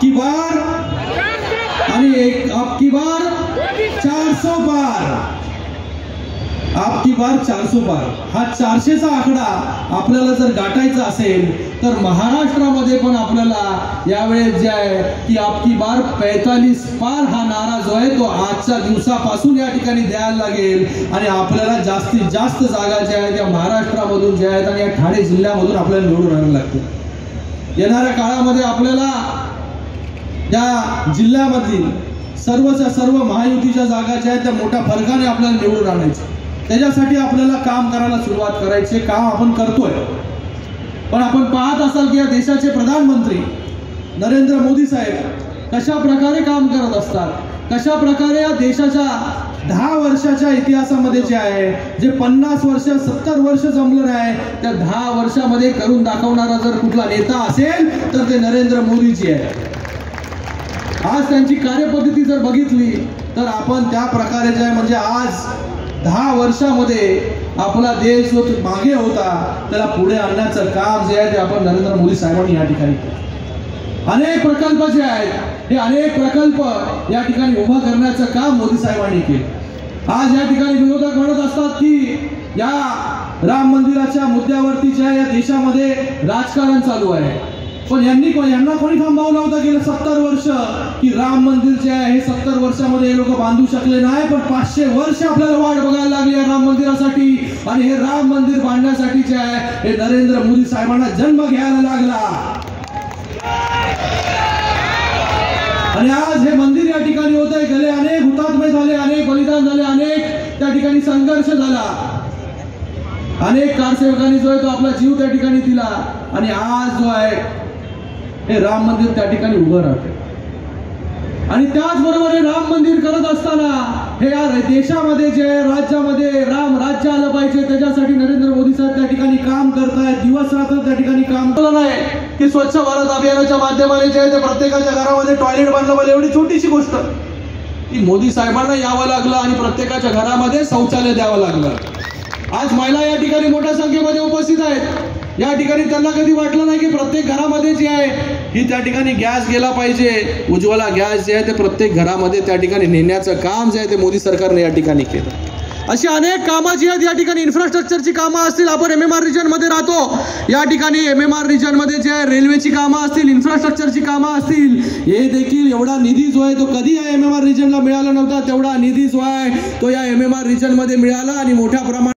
की बार आणि एक आपकी बार 400 पार, आपकी बार 400 पार, हा 400चा आकडा आपल्याला जर गाठायचा असेल तर महाराष्ट्रामध्ये पण आपल्याला यावेळेस जे आहे की आपकी बार 45 पार हा नारा जो आहे तो आजच्या दिवसापासून या ठिकाणी द्यायला लागेल आणि आपल्याला जास्तीत जास्त जागा ज्या आहेत त्या महाराष्ट्रामधून ज्या आहेत आणि या ठाणे जिल्ह्यामधून आपल्याला निवडून आणायला लागते। येणाऱ्या काळामध्ये आपल्याला या जिल्ह्यामधील सर्वच्या सर्व महायुतीच्या जागा ज्या आहेत त्या मोठ्या फरकाने आपल्याला निवडून आणायचं, त्याच्यासाठी आपल्याला काम करायला सुरुवात करायचे, काम आपण करतोय। पण आपण पाहत असाल की या देशाचे प्रधानमंत्री नरेंद्र मोदी साहेब कशा प्रकारे काम करत असतात, कशा प्रकारे या देशाच्या 10 वर्षाच्या इतिहासामध्ये जे आहे जे 50 वर्ष 70 वर्ष जमलं नाही त्या 10 वर्षामध्ये करून दाखवणारा जर कुठला नेता असेल तर ते नरेंद्र मोदीजी आहे। आज त्यांची कार्यपद्धती जर बघितली तर आपण त्या प्रकारे जे आहे म्हणजे आज 10 वर्षामध्ये आपला देश जो मागे होता त्याला पुढे आणण्याचं काम जे आहे ते आपण नरेंद्र मोदी साहेबांनी या ठिकाणी केलं। अनेक प्रकल्प जे आहेत हे अनेक प्रकल्प या ठिकाणी उभा करण्याचं काम मोदी साहेबांनी केलं। आज या ठिकाणी विरोधक म्हणत असतात की या राम मंदिराच्या मुद्द्यावरती जे आहे या देशामध्ये राजकारण चालू आहे, पण यांना कोणी थांबवलं होतं गेलं 70 वर्ष की राम मंदिर जे आहे हे 70 वर्षामध्ये हे लोक बांधू शकले नाही, पण 500 वर्ष आपल्याला वाट बघायला लागली आहे राम मंदिरासाठी आणि हे राम मंदिर बांधण्यासाठी जे आहे हे नरेंद्र मोदी साहेबांना जन्म घ्यायला लागला आणि आज हे मंदिर या ठिकाणी होत आहे। गेले अनेक हुतात्मे झाले, अनेक बलिदान झाले, अनेक त्या ठिकाणी संघर्ष झाला, अनेक कारसेवकांनी जो आहे तो आपला जीव त्या ठिकाणी दिला आणि आज जो आहे हे राम मंदिर त्या ठिकाणी उभं राहते। आणि त्याचबरोबर हे राम मंदिर करत असताना हे या देशामध्ये जे राज्यामध्ये राम राज्य आलं पाहिजे त्याच्यासाठी नरेंद्र मोदी साहेब त्या ठिकाणी काम करतायत, दिवस रात्र त्या ठिकाणी काम केलं नाही की स्वच्छ भारत अभियानाच्या माध्यमाने जे आहे ते प्रत्येकाच्या घरामध्ये टॉयलेट बांधलं पाहिजे, एवढी छोटीशी गोष्ट की मोदी साहेबांना यावं लागलं आणि प्रत्येकाच्या घरामध्ये शौचालय द्यावं लागलं। आज महिला या ठिकाणी मोठ्या संख्येमध्ये उपस्थित आहेत, या ठिकाणी त्यांना कधी वाटलं नाही की प्रत्येक घरामध्ये जे आहे ही त्या ठिकाणी गॅस गेला पाहिजे, उज्ज्वला गॅस जे आहे ते प्रत्येक घरामध्ये त्या ठिकाणी नेण्याचं काम जे आहे ते मोदी सरकारने या ठिकाणी केलं। अशी अनेक कामं जी आहेत या ठिकाणी इन्फ्रास्ट्रक्चरची कामं असतील, आपण MMR रिजन मध्ये राहतो, या ठिकाणी MMR रिजन मध्ये जे आहे रेल्वेची कामं असतील, इन्फ्रास्ट्रक्चरची कामं असतील, हे देखील एवढा निधी जो आहे तो कधी या MMR रिजनला मिळाला नव्हता, तेवढा निधी जो आहे तो या MMR रिजन मध्ये मिळाला आणि मोठ्या प्रमाणात